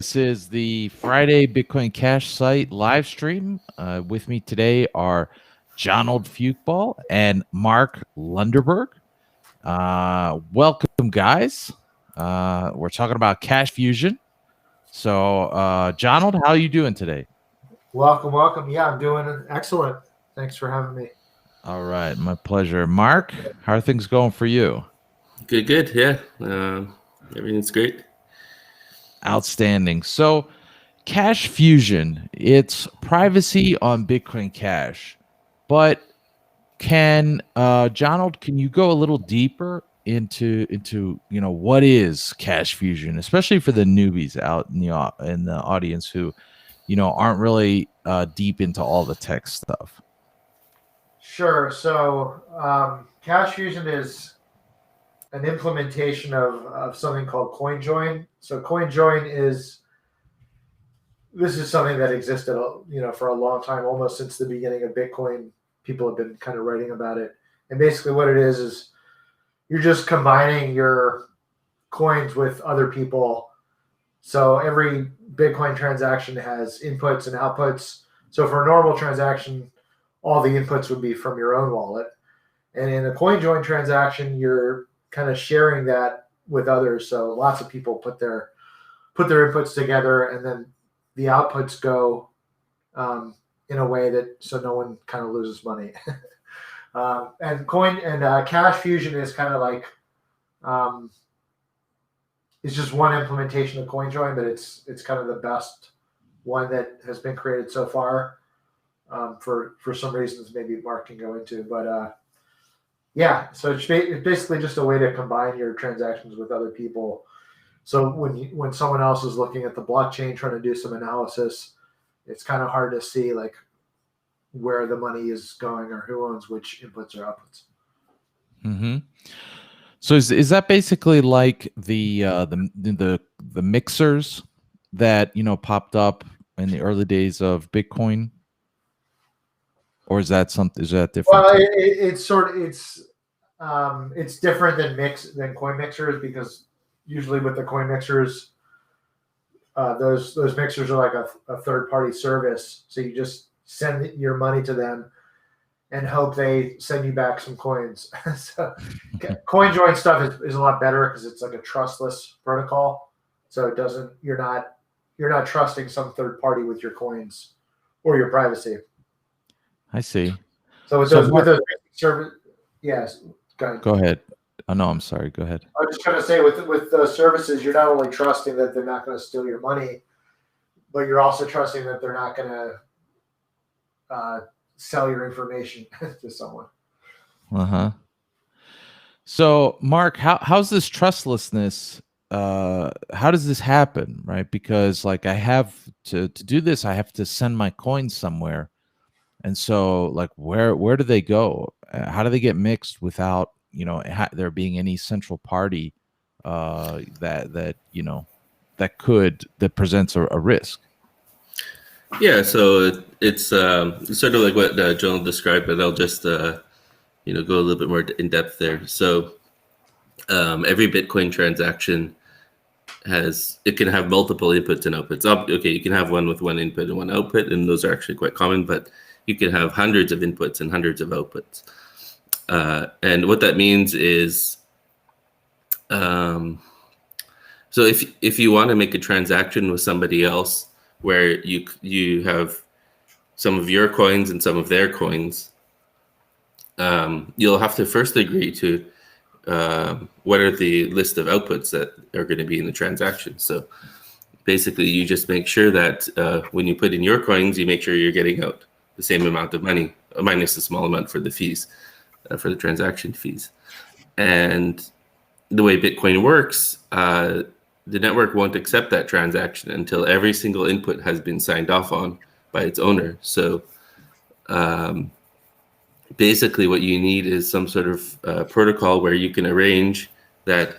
This is the Friday Bitcoin Cash site live stream. With me today are Jonald Fukeball and Mark Lunderberg. Welcome, guys. We're talking about Cash Fusion. So, Jonald, how are you doing today? Welcome, welcome. Yeah, I'm doing excellent. Thanks for having me. All right, my pleasure. Mark, how are things going for you? Good. Yeah, everything's great. Outstanding. So, Cash Fusion, it's privacy on Bitcoin Cash, but Jonald, can you go a little deeper into what is Cash Fusion, especially for the newbies out in the audience who aren't really deep into all the tech stuff? Sure. So, Cash Fusion is an implementation of something called CoinJoin. So, CoinJoin is something that existed, for a long time, almost since the beginning of Bitcoin. People have been kind of writing about it, and basically, what it is you're just combining your coins with other people. So every Bitcoin transaction has inputs and outputs. So for a normal transaction, all the inputs would be from your own wallet. And in a CoinJoin transaction, you're kind of sharing that with others. So lots of people put their inputs together, and then the outputs go in a way that so no one kind of loses money. And Cash Fusion is kind of like it's just one implementation of CoinJoin, but it's kind of the best one that has been created so far. For some reasons, maybe Mark can go into, but yeah. So it's basically just a way to combine your transactions with other people. So when someone else is looking at the blockchain trying to do some analysis, it's kind of hard to see like where the money is going or who owns which inputs or outputs. Mm-hmm. So is that basically like the mixers that popped up in the early days of Bitcoin, or is that different? Well, it's different than coin mixers, because usually with the coin mixers, those mixers are like a third party service. So you just send your money to them and hope they send you back some coins. So CoinJoin stuff is a lot better because it's like a trustless protocol. So it doesn't you're not trusting some third party with your coins or your privacy. I see. So with those service, yes. Go ahead. Oh no, I'm sorry. Go ahead. I was just going to say with those services, you're not only trusting that they're not going to steal your money, but you're also trusting that they're not going to sell your information to someone. So, Mark, how's this trustlessness? How does this happen, right? Because like I have to do this, I have to send my coins somewhere, and so like where do they go? How do they get mixed without there being any central party that presents a risk? Yeah, so it's sort of like what Jonald described, but I'll just go a little bit more in depth there. So every Bitcoin transaction can have multiple inputs and outputs. Okay, you can have one with one input and one output, and those are actually quite common, but you can have hundreds of inputs and hundreds of outputs. And what that means is, so if you want to make a transaction with somebody else where you have some of your coins and some of their coins, you'll have to first agree to what are the list of outputs that are going to be in the transaction. So basically, you just make sure that when you put in your coins, you make sure you're getting out the same amount of money, minus a small amount for the fees, for the transaction fees. And the way Bitcoin works, the network won't accept that transaction until every single input has been signed off on by its owner. So basically what you need is some sort of protocol where you can arrange that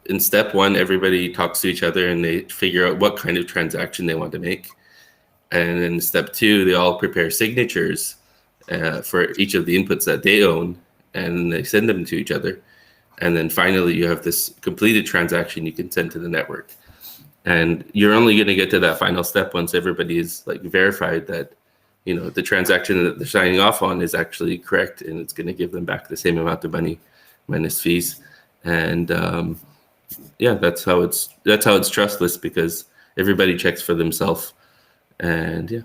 in step one, everybody talks to each other and they figure out what kind of transaction they want to make. And in step two, they all prepare signatures for each of the inputs that they own, and they send them to each other. And then finally, you have this completed transaction you can send to the network. And you're only going to get to that final step once everybody is like verified that, you know, the transaction that they're signing off on is actually correct, and it's going to give them back the same amount of money minus fees. And yeah, that's how it's trustless, because everybody checks for themselves. And yeah.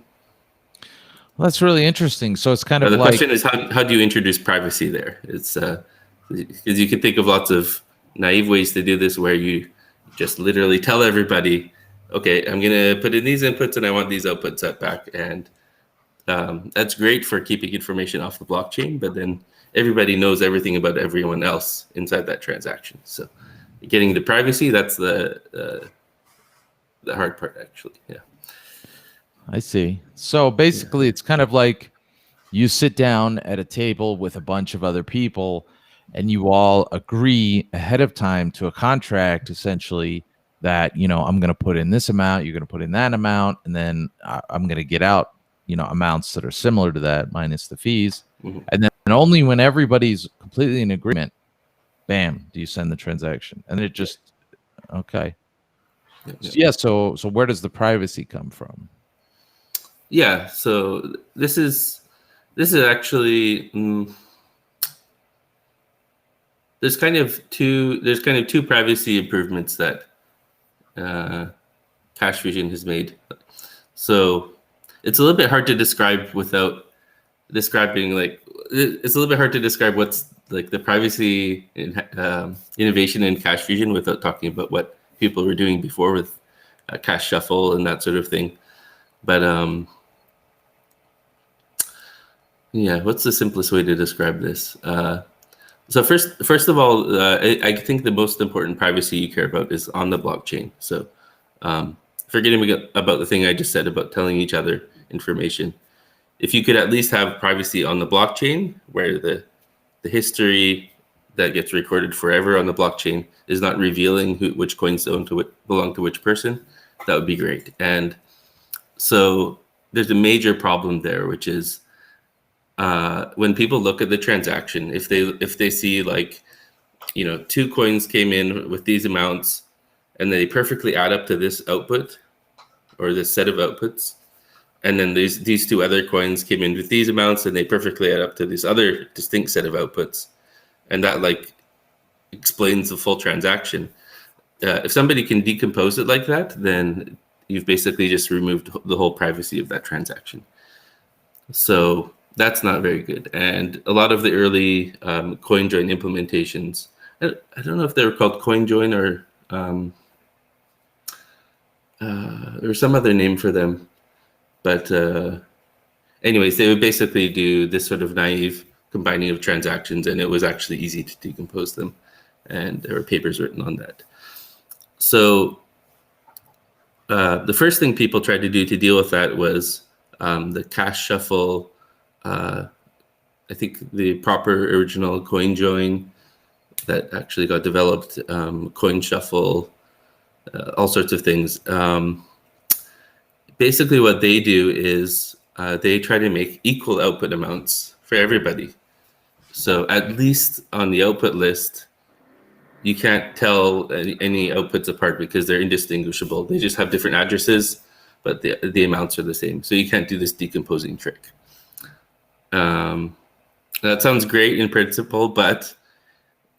Well, that's really interesting. So it's kind of The like, question is, how do you introduce privacy there? It's because you can think of lots of naive ways to do this, where you just literally tell everybody, okay, I'm going to put in these inputs and I want these outputs set back. And that's great for keeping information off the blockchain, but then everybody knows everything about everyone else inside that transaction. So getting the privacy, that's the hard part, actually. Yeah. I see. So basically, it's kind of like you sit down at a table with a bunch of other people, and you all agree ahead of time to a contract, essentially, that, you know, I'm going to put in this amount, you're going to put in that amount, and then I'm going to get out, you know, amounts that are similar to that minus the fees. Mm-hmm. And then only when everybody's completely in agreement, bam, do you send the transaction. And it just, okay. Yeah. So where does the privacy come from? Yeah. So this is actually, there's kind of two privacy improvements that Cash Fusion has made. So it's a little bit hard to describe without describing, like, it's a little bit hard to describe what's like the privacy innovation in Cash Fusion without talking about what people were doing before with Cash Shuffle and that sort of thing. But yeah, what's the simplest way to describe this? So first of all, I think the most important privacy you care about is on the blockchain. So forgetting about the thing I just said about telling each other information, if you could at least have privacy on the blockchain, where the history that gets recorded forever on the blockchain is not revealing which coins belong to which person, that would be great. And so there's a major problem there, which is when people look at the transaction, if they see, like, you know, 2 coins came in with these amounts and they perfectly add up to this output or this set of outputs, and then these 2 other coins came in with these amounts and they perfectly add up to this other distinct set of outputs, and that, like, explains the full transaction. If somebody can decompose it like that, then you've basically just removed the whole privacy of that transaction. So that's not very good. And a lot of the early CoinJoin implementations, I don't know if they were called CoinJoin or some other name for them. But anyways, they would basically do this sort of naive combining of transactions, and it was actually easy to decompose them. And there were papers written on that. So the first thing people tried to do to deal with that was the Cash Shuffle. I think the proper original CoinJoin that actually got developed, Coin Shuffle, all sorts of things. Basically, what they do is they try to make equal output amounts for everybody. So at least on the output list, you can't tell any outputs apart because they're indistinguishable. They just have different addresses, but the amounts are the same. So you can't do this decomposing trick. That sounds great in principle, but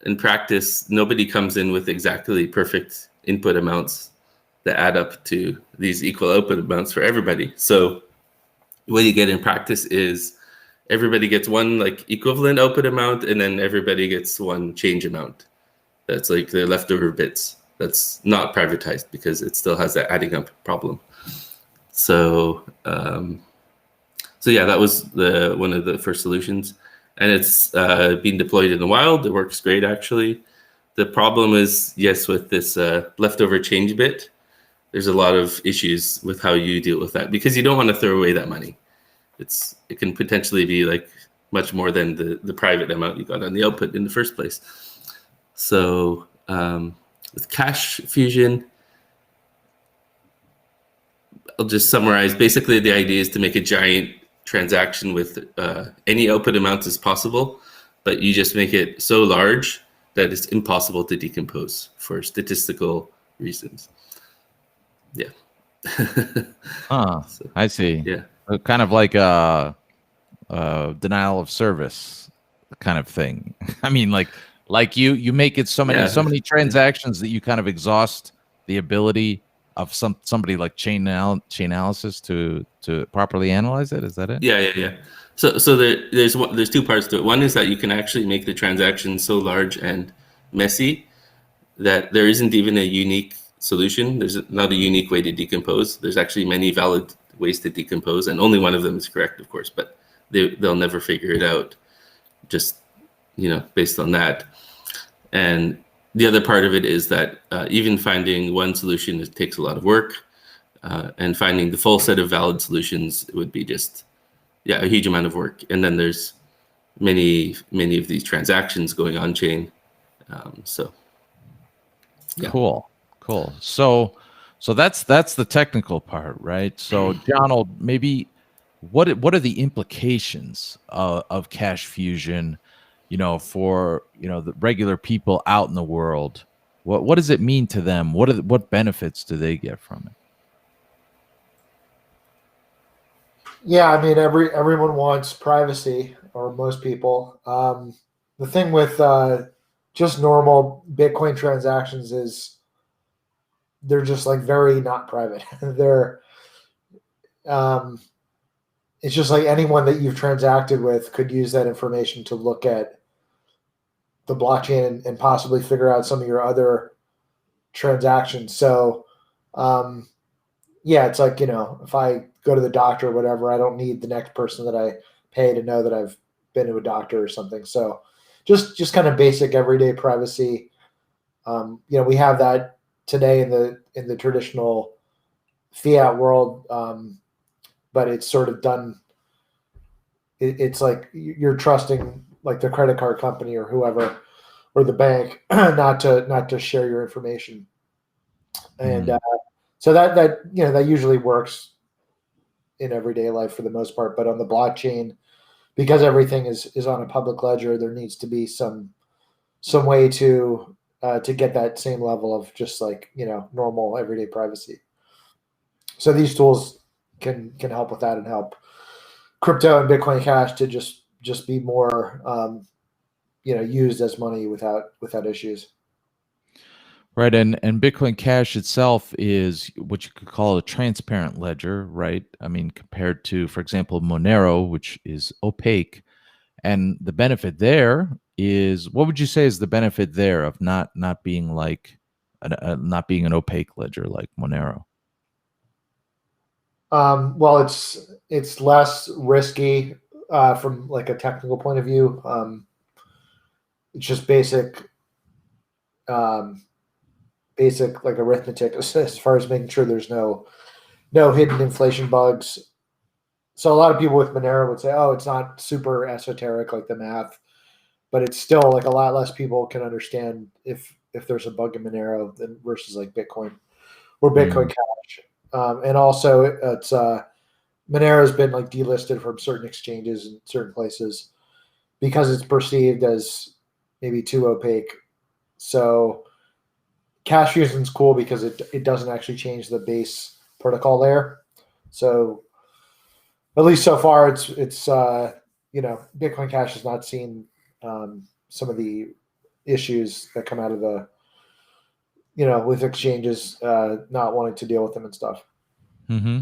in practice, nobody comes in with exactly perfect input amounts that add up to these equal output amounts for everybody. So what you get in practice is everybody gets one, like, equivalent output amount, and then everybody gets one change amount. That's like the leftover bits. That's not privatized because it still has that adding up problem. So yeah, that was one of the first solutions, and it's being deployed in the wild. It works great, actually. The problem is, yes, with this leftover change bit, there's a lot of issues with how you deal with that, because you don't want to throw away that money. It can potentially be like much more than the private amount you got on the output in the first place. So with Cash Fusion, I'll just summarize. Basically, the idea is to make a giant transaction with any output amounts as possible, but you just make it so large that it's impossible to decompose for statistical reasons. Yeah. So, I see. yeah. Kind of like a denial of service kind of thing. I mean, like you make it so Yeah. many transactions that you kind of exhaust the ability of somebody like Chainalysis to properly analyze it. Is that it? Yeah. So there's two parts to it. One is that you can actually make the transaction so large and messy that there isn't even a unique solution. There's not a unique way to decompose. There's actually many valid ways to decompose, and only one of them is correct, of course. But they'll never figure it out, just based on that. And the other part of it is that even finding one solution, it takes a lot of work, and finding the full set of valid solutions would be just a huge amount of work. And then there's many of these transactions going on chain. So yeah. Cool. So that's the technical part, right? So Donald, maybe what are the implications of Cash Fusion, for the regular people out in the world? What does it mean to them? What benefits do they get from it? Yeah, I mean, everyone wants privacy, or most people. The thing with just normal Bitcoin transactions is they're just like very not private. They're it's just like anyone that you've transacted with could use that information to look at the blockchain and possibly figure out some of your other transactions. So, yeah, it's like, if I go to the doctor or whatever, I don't need the next person that I pay to know that I've been to a doctor or something. So just kind of basic everyday privacy. We have that today in the traditional fiat world. But it's sort of done. It's like you're trusting like the credit card company or whoever, or the bank, not to share your information. And so that usually works in everyday life for the most part. But on the blockchain, because everything is on a public ledger, there needs to be some way to get that same level of just like normal everyday privacy. So these tools can help with that and help crypto and Bitcoin Cash to just be more used as money without issues. Right, and Bitcoin Cash itself is what you could call a transparent ledger, right? I mean, compared to, for example, Monero, which is opaque. And the benefit there is, what would you say is the benefit there of not being like not being an opaque ledger like Monero? Well, it's less risky from like a technical point of view. It's just basic like arithmetic as far as making sure there's no hidden inflation bugs. So a lot of people with Monero would say, "Oh, it's not super esoteric like the math," but it's still like a lot less people can understand if there's a bug in Monero than versus like Bitcoin or Bitcoin Cash. And also, it's Monero has been like delisted from certain exchanges in certain places because it's perceived as maybe too opaque. So Cash Fusion is cool because it doesn't actually change the base protocol layer. So at least so far, it's Bitcoin Cash has not seen some of the issues that come out of the with exchanges not wanting to deal with them and stuff. Mm-hmm.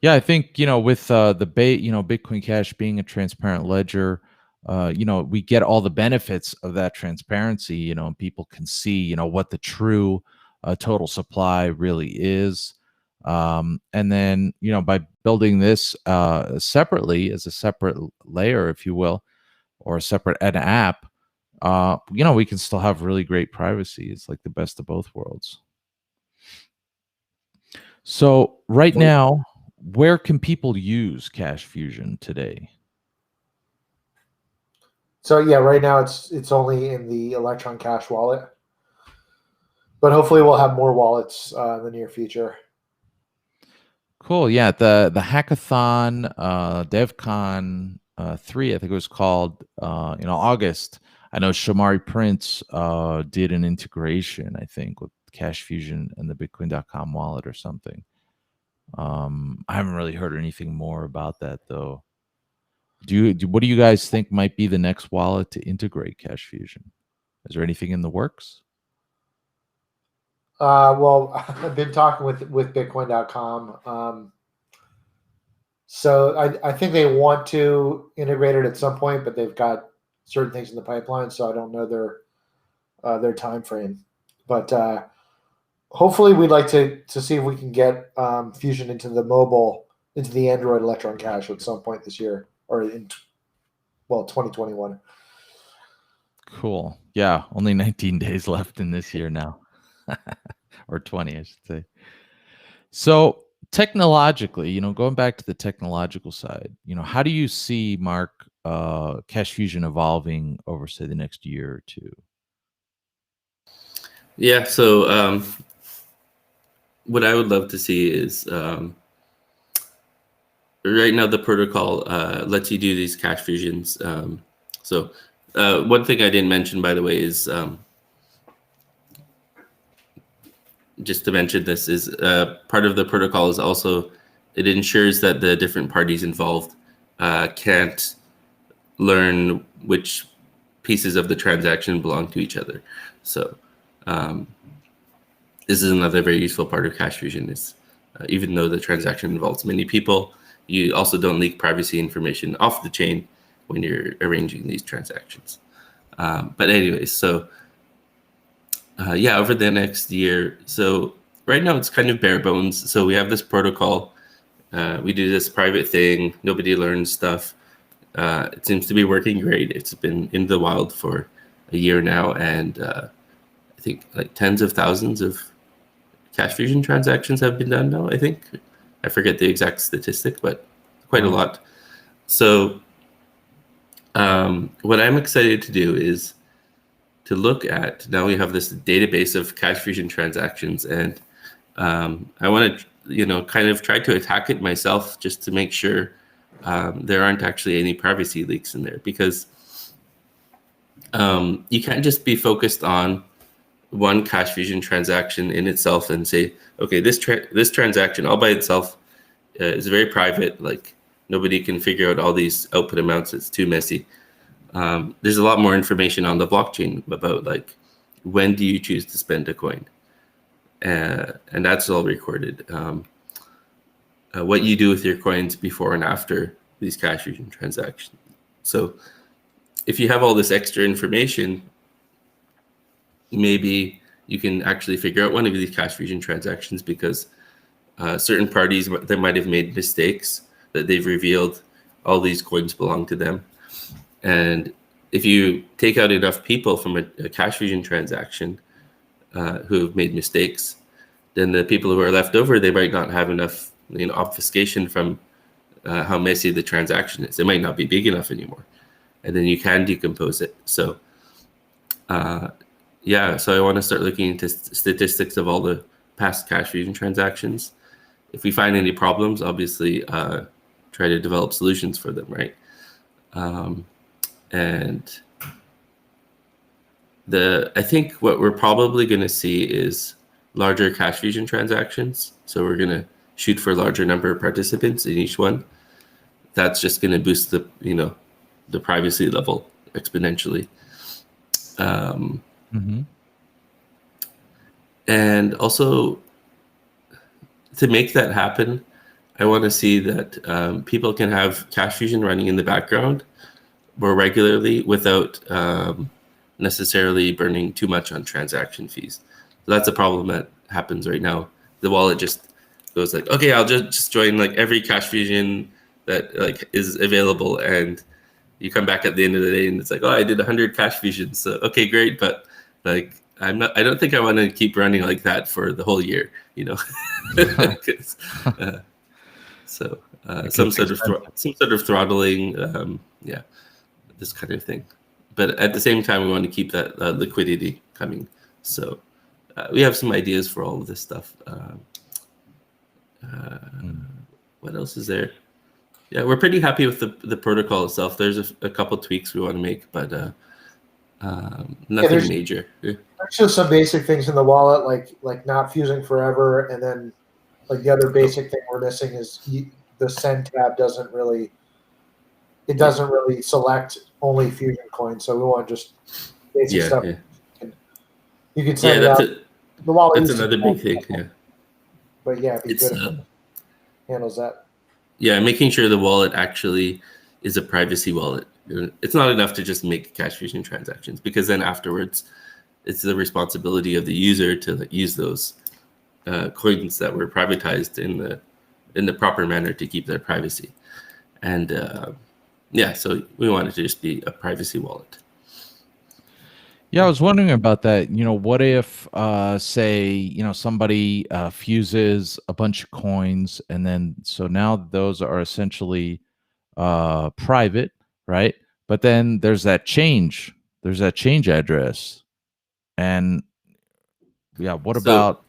Yeah, I think with Bitcoin Cash being a transparent ledger, we get all the benefits of that transparency. And people can see what the true total supply really is. And then by building this separately as a separate layer, if you will, or an app, we can still have really great privacy. It's like the best of both worlds. So right now, where can people use Cash Fusion today? So yeah, right now it's only in the Electron Cash wallet, but hopefully we'll have more wallets in the near future. Cool. Yeah, the hackathon, DevCon 3, I think it was called, August. I know Shamari Prince did an integration, I think, with Cash Fusion and the Bitcoin.com wallet or something. I haven't really heard anything more about that though. What do you guys think might be the next wallet to integrate Cash Fusion? Is there anything in the works? Well, I've been talking with Bitcoin.com. So I think they want to integrate it at some point, but they've got certain things in the pipeline, so I don't know their time frame. But hopefully, we'd like to see if we can get Fusion into the Android Electron Cash at some point this year, or in 2021. Cool. Yeah, only 19 days left in this year now. Or 20, I should say. So technologically, going back to the technological side, how do you see, Mark, Cash Fusion evolving over, say, the next year or two? Yeah, so what I would love to see is right now the protocol lets you do these Cash Fusions. So one thing I didn't mention, by the way, is just to mention this is part of the protocol is also it ensures that the different parties involved can't learn which pieces of the transaction belong to each other. So this is another very useful part of Cash Fusion is even though the transaction involves many people, you also don't leak privacy information off the chain when you're arranging these transactions. But anyways, so yeah, over the next year. So right now it's kind of bare bones. So we have this protocol. We do this private thing. Nobody learns stuff. It seems to be working great. It's been in the wild for a year now. And I think like tens of thousands of Cash Fusion transactions have been done now, I think. I forget the exact statistic, but quite a lot. So what I'm excited to do is to look at, now we have this database of Cash Fusion transactions, and I want to, kind of try to attack it myself just to make sure there aren't actually any privacy leaks in there, because you can't just be focused on one Cash Fusion transaction in itself and say, okay, this transaction all by itself is very private, like nobody can figure out all these output amounts, it's too messy. There's a lot more information on the blockchain about like when do you choose to spend a coin, and that's all recorded. What you do with your coins before and after these Cash Fusion transactions. So if you have all this extra information, maybe you can actually figure out one of these Cash Fusion transactions because certain parties that might have made mistakes that they've revealed all these coins belong to them. And if you take out enough people from a Cash Fusion transaction who have made mistakes, then the people who are left over, they might not have enough obfuscation from how messy the transaction is. It might not be big enough anymore. And then you can decompose it. So yeah, so I want to start looking into statistics of all the past Cash Fusion transactions. If we find any problems, obviously try to develop solutions for them, right? And I think what we're probably going to see is larger Cash Fusion transactions. So we're going to shoot for a larger number of participants in each one. That's just going to boost the the privacy level exponentially. And also, to make that happen, I want to see that people can have Cash Fusion running in the background more regularly without necessarily burning too much on transaction fees. So that's a problem that happens right now. The wallet just goes like, okay, I'll just join like every Cash Fusion that like is available, and you come back at the end of the day and it's like, oh, I did 100 Cash Fusions. So okay, great, but like I don't think I want to keep running like that for the whole year, so some sort of throttling, yeah, this kind of thing. But at the same time, we want to keep that liquidity coming. So we have some ideas for all of this stuff. What else is there? Yeah, we're pretty happy with the protocol itself. There's a couple tweaks we want to make, but nothing major. Yeah. There's just some basic things in the wallet, like not fusing forever, and then like the other basic thing we're missing is the send tab doesn't really select only Fusion coins. So we want just basic Yeah, stuff. yeah, You can yeah. send it That's out. The wallet that's used to another do big thing. that, Yeah, but yeah, it'd be it's good if it handles that. yeah, making sure the wallet actually is a privacy wallet. It's not enough to just make Cash Fusion transactions, because then afterwards, it's the responsibility of the user to like, use those coins that were privatized in the proper manner to keep their privacy. And yeah, so we want it to just be a privacy wallet. Yeah, I was wondering about that. What if, say, somebody fuses a bunch of coins, and then so now those are essentially private, right? But then there's that change. There's that change address, and yeah, what So about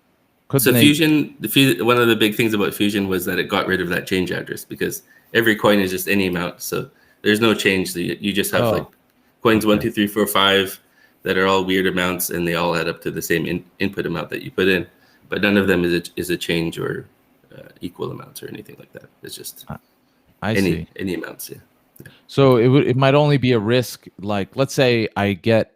couldn't so they? One of the big things about Fusion was that it got rid of that change address, because every coin is just any amount. So there's no change. So you just have like Oh, coins one, okay. 2, 3, 4, 5 that are all weird amounts, and they all add up to the same input amount that you put in. But none of them is a change or equal amounts or anything like that. It's just I see. any amounts. Yeah. So it might only be a risk. Like, let's say I get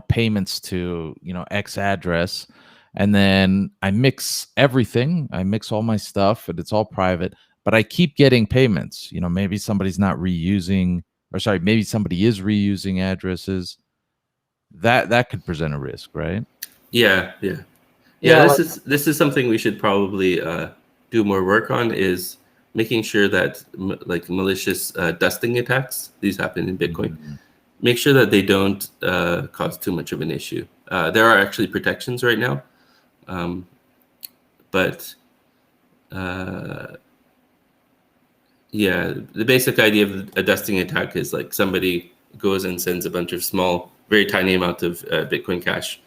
payments to X address, and then I mix everything. I mix all my stuff, and it's all private. But I keep getting payments. Maybe somebody's not reusing, or sorry, maybe somebody is reusing addresses. That could present a risk, right? Yeah, yeah. Yeah, Yeah, like, this is something we should probably do more work on, is making sure that like malicious dusting attacks, these happen in Bitcoin, Mhm. make sure that they don't cause too much of an issue. There are actually protections right now, but yeah, the basic idea of a dusting attack is like somebody goes and sends a bunch of small, very tiny amount of Bitcoin Cash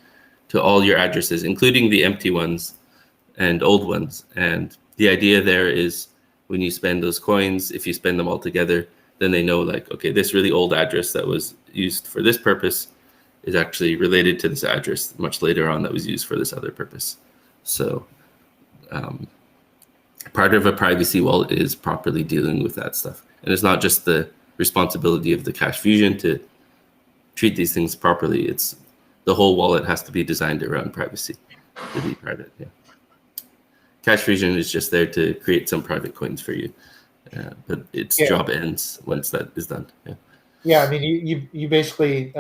to all your addresses, including the empty ones and old ones. And the idea there is, when you spend those coins, if you spend them all together, then they know like, okay, this really old address that was used for this purpose is actually related to this address much later on that was used for this other purpose. So part of a privacy wallet is properly dealing with that stuff. And it's not just the responsibility of the Cash Fusion to treat these things properly. It's the whole wallet has to be designed around privacy to be private. Yeah. Cash Fusion is just there to create some private coins for you, but its job ends once that is done. Yeah. yeah. I mean, you basically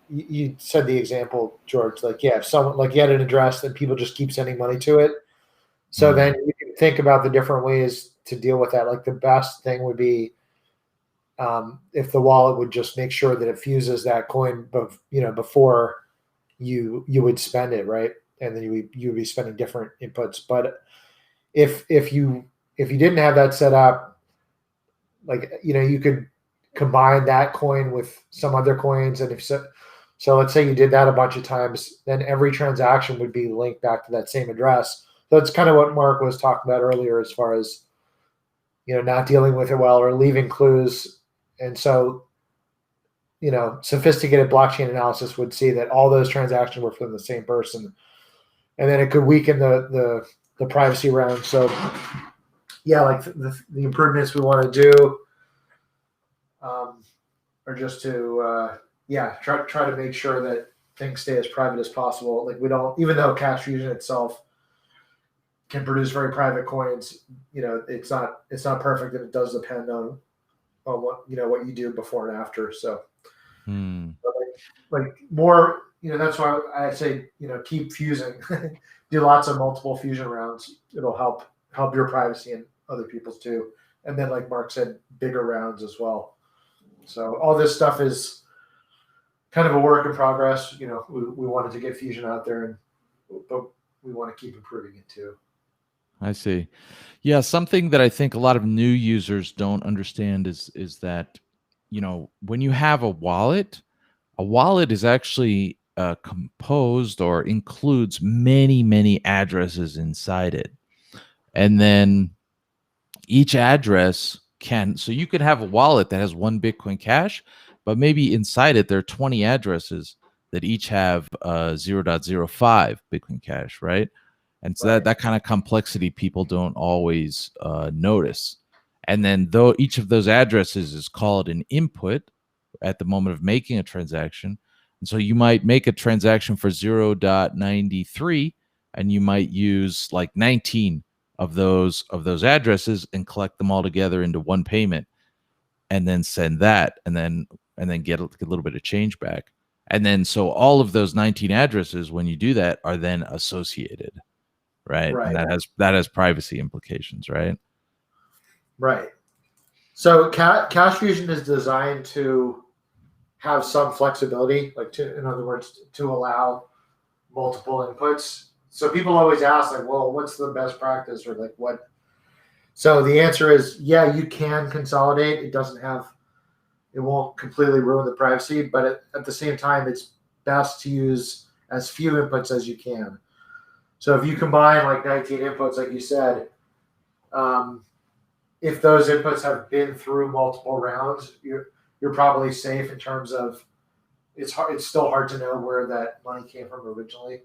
you said the example, George. Like, yeah, if someone like you had an address and people just keep sending money to it, so then you can think about the different ways to deal with that. Like the best thing would be if the wallet would just make sure that it fuses that coin, before you would spend it, right? And then you would be spending different inputs. But if you didn't have that set up, like you could combine that coin with some other coins, and if so let's say you did that a bunch of times, then every transaction would be linked back to that same address. That's kind of what Mark was talking about earlier, as far as not dealing with it well or leaving clues. And so sophisticated blockchain analysis would see that all those transactions were from the same person, and then it could weaken the privacy round. So yeah, like the improvements we want to do are just to try to make sure that things stay as private as possible. Like we don't, even though Cash Fusion itself can produce very private coins, it's not perfect, and it does depend on what what you do before and after. So like more, that's why I say keep fusing, do lots of multiple fusion rounds. It'll help your privacy and other people's too. And then, like Mark said, bigger rounds as well. So all this stuff is kind of a work in progress. We wanted to get Fusion out there, but we want to keep improving it too. I see. Yeah, something that I think a lot of new users don't understand is that when you have a wallet is actually composed or includes many addresses inside it, and then each address so you could have a wallet that has one Bitcoin Cash, but maybe inside it there are 20 addresses, that each have 0.05 Bitcoin Cash, right? And so Right. that kind of complexity people don't always notice. And then though each of those addresses is called an input at the moment of making a transaction. And so you might make a transaction for 0.93 and you might use like 19 of those addresses and collect them all together into one payment and then send that and then get a little bit of change back. And then so all of those 19 addresses when you do that are then associated, right? Right. And that has privacy implications, right? Right. So Cash Fusion is designed to have some flexibility, in other words, to allow multiple inputs. So people always ask, like, well, what's the best practice, or like what? So the answer is, yeah, you can consolidate. It won't completely ruin the privacy, but at the same time, it's best to use as few inputs as you can. So if you combine like 19 inputs, like you said, if those inputs have been through multiple rounds, you're probably safe in terms of it's still hard to know where that money came from originally.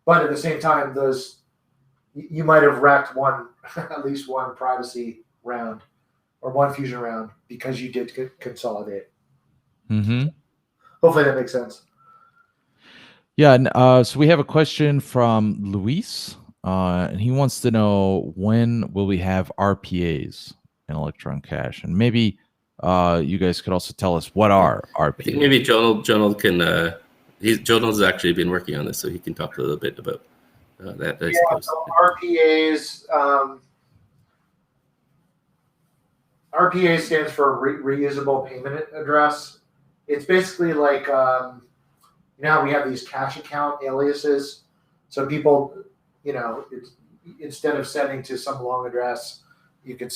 But at the same time, you might have wrecked at least one privacy round or one fusion round because you did consolidate. Mm-hmm. Hopefully that makes sense. Yeah, and so we have a question from Luis, and he wants to know, when will we have RPAs in Electron Cash? And maybe you guys could also tell us what are RPAs. I think maybe Jonal can. Jonal's actually been working on this, so he can talk a little bit about that. I suppose. So RPA stands for reusable payment address. It's basically like now we have these cash account aliases. So people, instead of sending to some long address, you can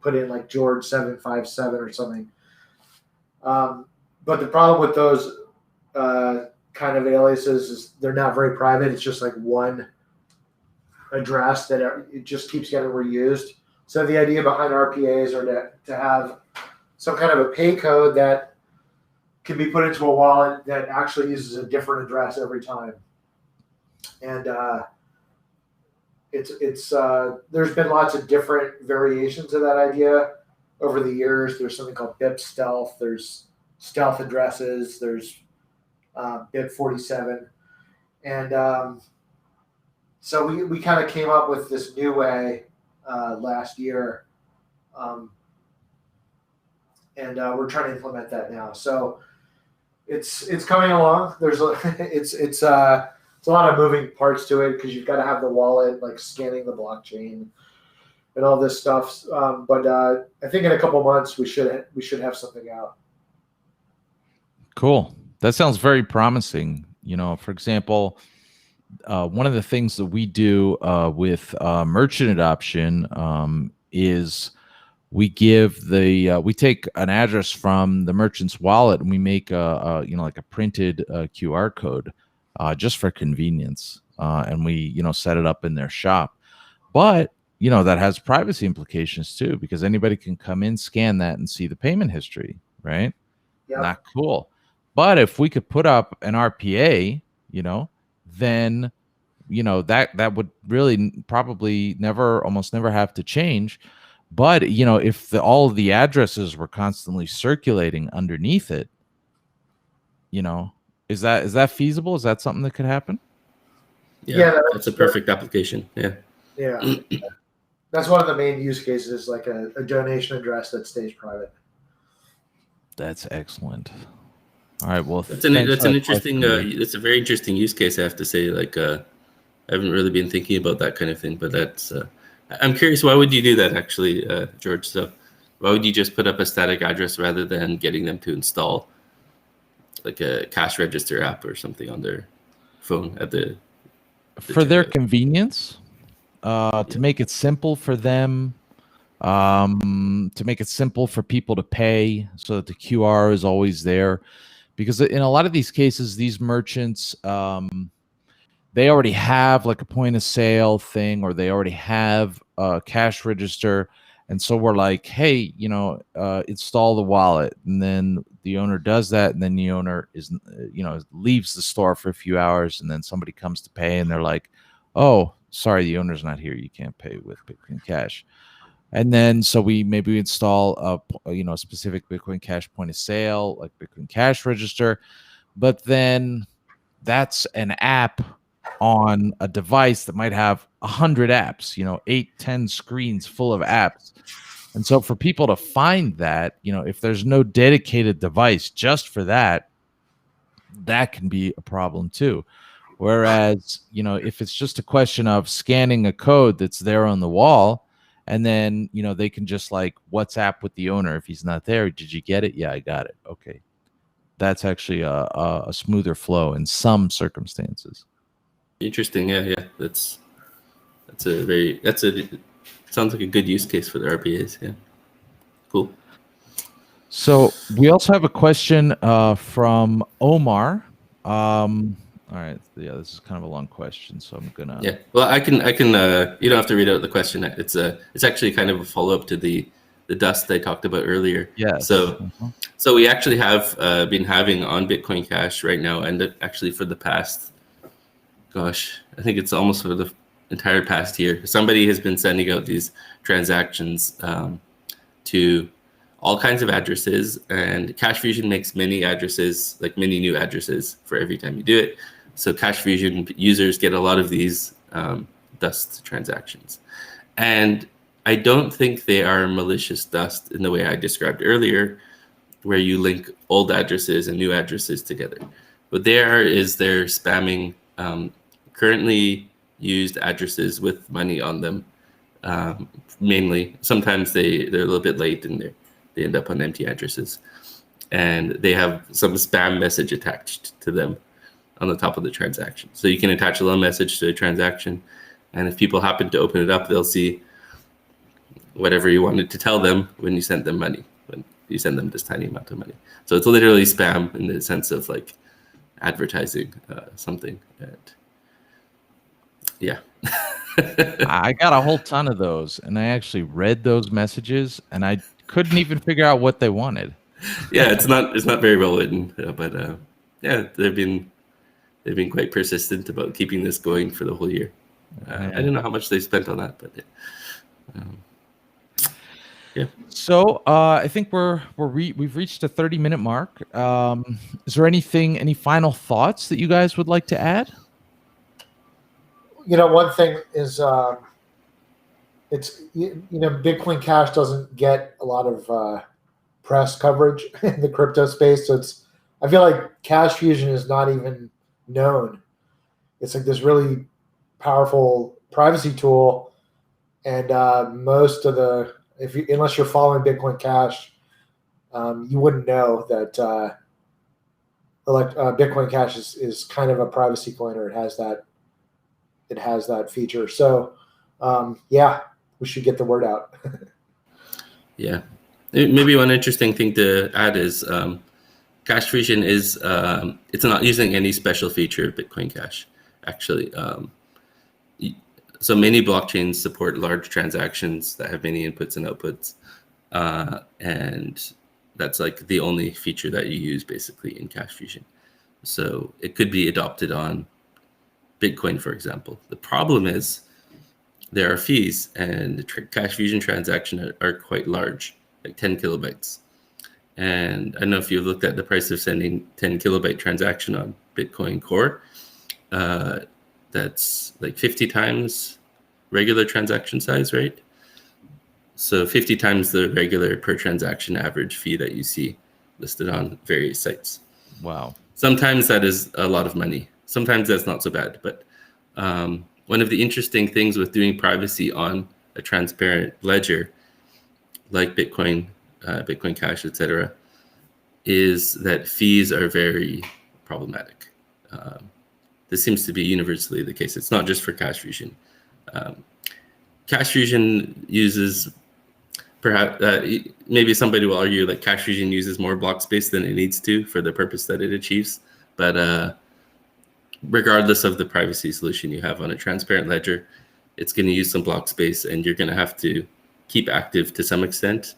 put in like George 757 or something. But the problem with those kind of aliases is they're not very private. It's just like one address that it just keeps getting reused. So the idea behind RPAs are to have some kind of a pay code that can be put into a wallet that actually uses a different address every time. And there's been lots of different variations of that idea over the years. There's something called BIP Stealth. There's stealth addresses. There's BIP 47. And so we kind of came up with this new way last year. And we're trying to implement that now. So it's coming along. It's a lot of moving parts to it because you've got to have the wallet like scanning the blockchain and all this stuff. But I think in a couple months we should have something out. Cool. That sounds very promising. For example, one of the things that we do with merchant adoption is we take an address from the merchant's wallet and we make like a printed QR code just for convenience, and we set it up in their shop. But that has privacy implications too, because anybody can come in, scan that, and see the payment history, right? Yep. Not cool. But if we could put up an RPA, then that would really probably almost never have to change. But if all of the addresses were constantly circulating underneath it, is that feasible? Is that something that could happen? Yeah, that's a perfect application. Yeah. Yeah. That's one of the main use cases, like a donation address that stays private. That's excellent. All right. Well, it's a very interesting use case. I have to say, like, I haven't really been thinking about that kind of thing, but that's. I'm curious, why would you do that, actually, George? So, why would you just put up a static address rather than getting them to install, like, a cash register app or something on their phone for their convenience, to make it simple for them, to make it simple for people to pay, so that the QR is always there. Because in a lot of these cases, these merchants, they already have like a point of sale thing, or they already have a cash register, And so we're like, hey, install the wallet. And then the owner does that. And then the owner leaves the store for a few hours. And then somebody comes to pay and they're like, oh, sorry, the owner's not here. You can't pay with Bitcoin Cash. And then so we install a specific Bitcoin Cash point of sale, like Bitcoin Cash register. But then that's an app on a device that might have 100 apps, 8-10 screens full of apps. And so for people to find that, if there's no dedicated device just for that, that can be a problem too. Whereas, if it's just a question of scanning a code that's there on the wall, and then, they can just like WhatsApp with the owner if he's not there. Did you get it? Yeah, I got it. Okay. That's actually a smoother flow in some circumstances. Interesting. Yeah. That's sounds like a good use case for the RPAs. Yeah. Cool. So we also have a question from Omar. All right. Yeah, this is kind of a long question, so I'm gonna. Yeah. Well, I can. You don't have to read out the question. It's actually kind of a follow up to the dust I talked about earlier. Yeah. So we actually have been having on Bitcoin Cash right now, and actually for the past, I think it's almost for the entire past year, somebody has been sending out these transactions to all kinds of addresses, and Cash Fusion makes many addresses, like many new addresses for every time you do it. So Cash Fusion users get a lot of these dust transactions. And I don't think they are malicious dust in the way I described earlier, where you link old addresses and new addresses together. What they are is they're spamming currently used addresses with money on them, mainly. Sometimes they're a little bit late and they end up on empty addresses. And they have some spam message attached to them on the top of the transaction. So you can attach a little message to a transaction, and if people happen to open it up, they'll see whatever you wanted to tell them when you sent them money, when you send them this tiny amount of money. So it's literally spam in the sense of like advertising something. Yeah. I got a whole ton of those, and I actually read those messages, and I couldn't even figure out what they wanted. Yeah, it's not very well written, but yeah, they've been quite persistent about keeping this going for the whole year. I don't know how much they spent on that, but yeah. So I think we've reached a 30-minute mark. Is there any final thoughts that you guys would like to add? One thing is it's Bitcoin Cash doesn't get a lot of press coverage in the crypto space, so I feel like Cash Fusion is not even known. It's like this really powerful privacy tool, and most of unless you're following Bitcoin Cash, you wouldn't know that Bitcoin Cash is kind of a privacy coin, or it has that feature. So yeah, we should get the word out. Yeah. Maybe one interesting thing to add is Cash Fusion is it's not using any special feature of Bitcoin Cash, actually. So many blockchains support large transactions that have many inputs and outputs, and that's like the only feature that you use basically in Cash Fusion. So it could be adopted on Bitcoin, for example. The problem is there are fees, and the Cash Fusion transactions are quite large, like 10 kilobytes. And I don't know if you've looked at the price of sending 10 kilobyte transaction on Bitcoin Core. That's like 50 times regular transaction size, right? So 50 times the regular per transaction average fee that you see listed on various sites. Wow. Sometimes that is a lot of money. Sometimes that's not so bad. But one of the interesting things with doing privacy on a transparent ledger like Bitcoin, Bitcoin Cash, etc., is that fees are very problematic. This seems to be universally the case. It's not just for Cash Fusion. Cash Fusion uses, perhaps, maybe somebody will argue that Cash Fusion uses more block space than it needs to for the purpose that it achieves. But regardless of the privacy solution you have on a transparent ledger, it's going to use some block space, and you're going to have to keep active to some extent,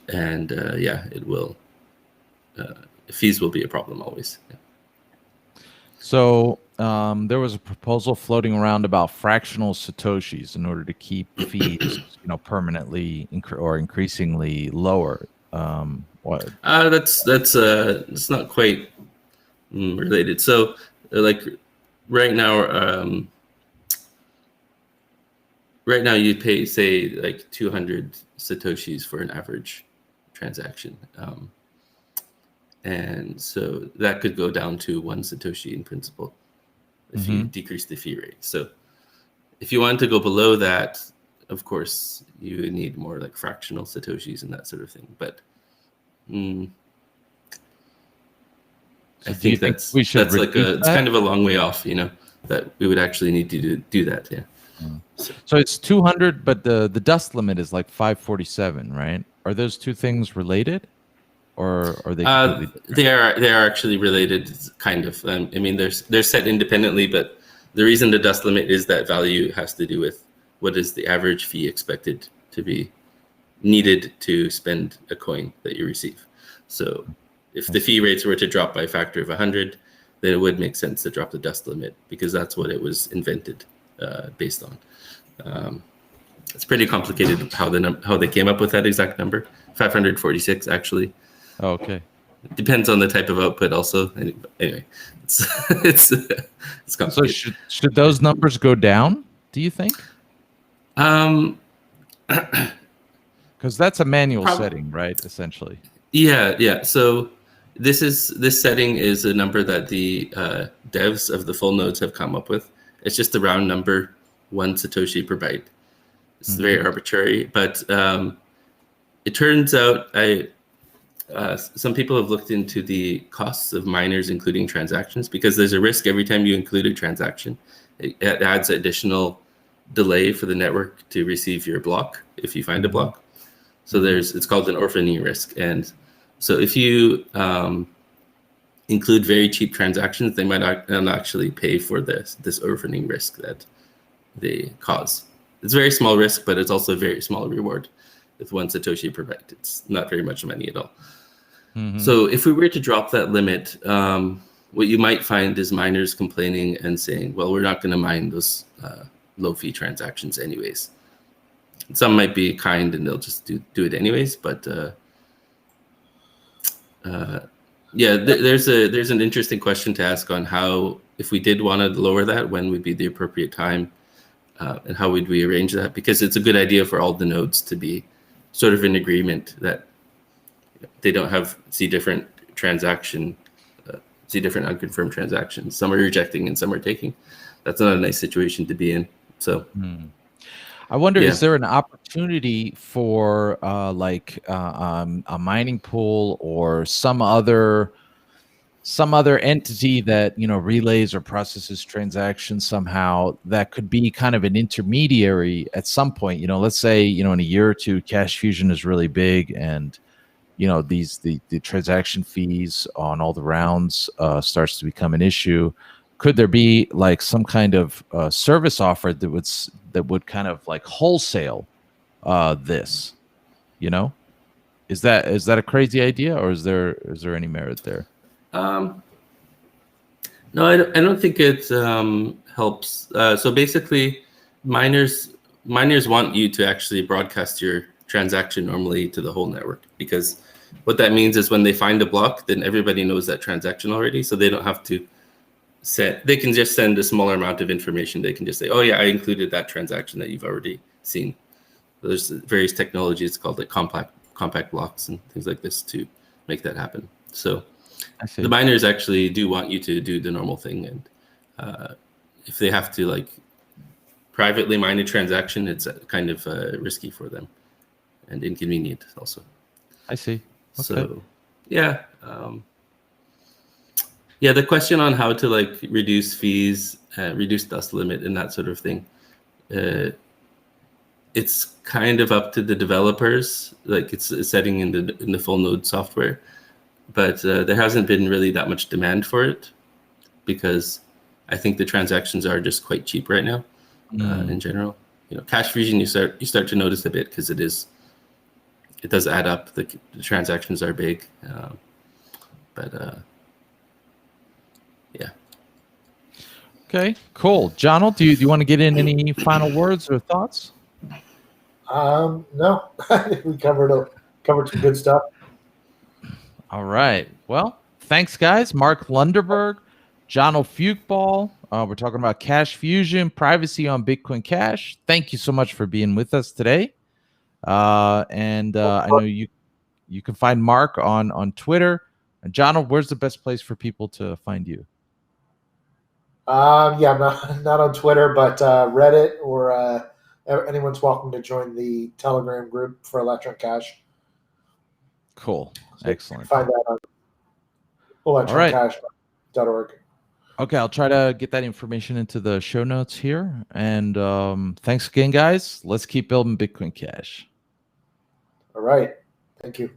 and it will. Fees will be a problem always. Yeah. So there was a proposal floating around about fractional satoshis in order to keep fees, permanently or increasingly lower. What? That's not quite related. So like right now, you pay say like 200 satoshis for an average transaction. And so that could go down to 1 satoshi in principle if you decrease the fee rate. So if you want to go below that, of course, you need more like fractional satoshis and that sort of thing. But I think that's like it's kind of a long way off, that we would actually need to do that. Yeah. So it's 200, but the dust limit is like 547, right? Are those two things related? Or are they they are actually related, kind of. I mean, they're set independently, but the reason the dust limit is that value has to do with what is the average fee expected to be needed to spend a coin that you receive. So if the fee rates were to drop by a factor of 100, then it would make sense to drop the dust limit, because that's what it was invented based on. It's pretty complicated how they came up with that exact number. 546 actually. Oh, okay. It depends on the type of output also. Anyway, it's complicated. So should those numbers go down, do you think? Because that's a manual setting, right? Essentially. Yeah. So this setting is a number that the devs of the full nodes have come up with. It's just a round number, 1 satoshi per byte. It's very arbitrary, but it turns out some people have looked into the costs of miners including transactions, because there's a risk every time you include a transaction. It adds additional delay for the network to receive your block if you find a block. So it's called an orphaning risk. And so if you include very cheap transactions, they might not actually pay for this orphaning risk that they cause. It's a very small risk, but it's also a very small reward. With 1 satoshi per byte, it's not very much money at all. So if we were to drop that limit, what you might find is miners complaining and saying, well, we're not going to mine those low fee transactions anyways. Some might be kind and they'll just do it anyways, but there's an interesting question to ask on how, if we did want to lower that, when would be the appropriate time, and how would we arrange that? Because it's a good idea for all the nodes to be sort of in agreement that they don't see different unconfirmed transactions. Some are rejecting and some are taking. That's not a nice situation to be in. So I wonder, is there an opportunity for a mining pool or some other entity that relays or processes transactions somehow, that could be kind of an intermediary at some point? Let's say in a year or two, Cash Fusion is really big, and the transaction fees on all the rounds starts to become an issue. Could there be like some kind of service offer that would kind of like wholesale this? Is that a crazy idea, or is there any merit there? No, I don't think it helps. So basically, miners want you to actually broadcast your transaction normally to the whole network, because what that means is when they find a block, then everybody knows that transaction already, so they don't have to they can just send a smaller amount of information. They can just say, oh yeah, I included that transaction that you've already seen. There's various technologies called like compact blocks and things like this to make that happen. So the miners actually do want you to do the normal thing, and if they have to like privately mine a transaction, it's kind of risky for them and inconvenient also. I see. Okay. So yeah, the question on how to like reduce fees, reduce dust limit, and that sort of thing, it's kind of up to the developers. Like it's a setting in the full node software, but there hasn't been really that much demand for it, because I think the transactions are just quite cheap right now in general. Cash Fusion, you start to notice a bit because it does add up. The transactions are big, but yeah. Okay, cool. Jonald, do you want to get in any final words or thoughts? No, we covered some good stuff. All right. Well, thanks, guys. Mark Lunderberg, Jonald Fuchball. We're talking about Cash Fusion, privacy on Bitcoin Cash. Thank you so much for being with us today. And I know you can find Mark on Twitter. And Jonald, where's the best place for people to find you? Yeah, not on Twitter, but Reddit, or anyone's welcome to join the Telegram group for Electron Cash. Cool. So Excellent. You can find that on electroncash.org. Okay, I'll try to get that information into the show notes here. And thanks again, guys. Let's keep building Bitcoin Cash. All right. Thank you.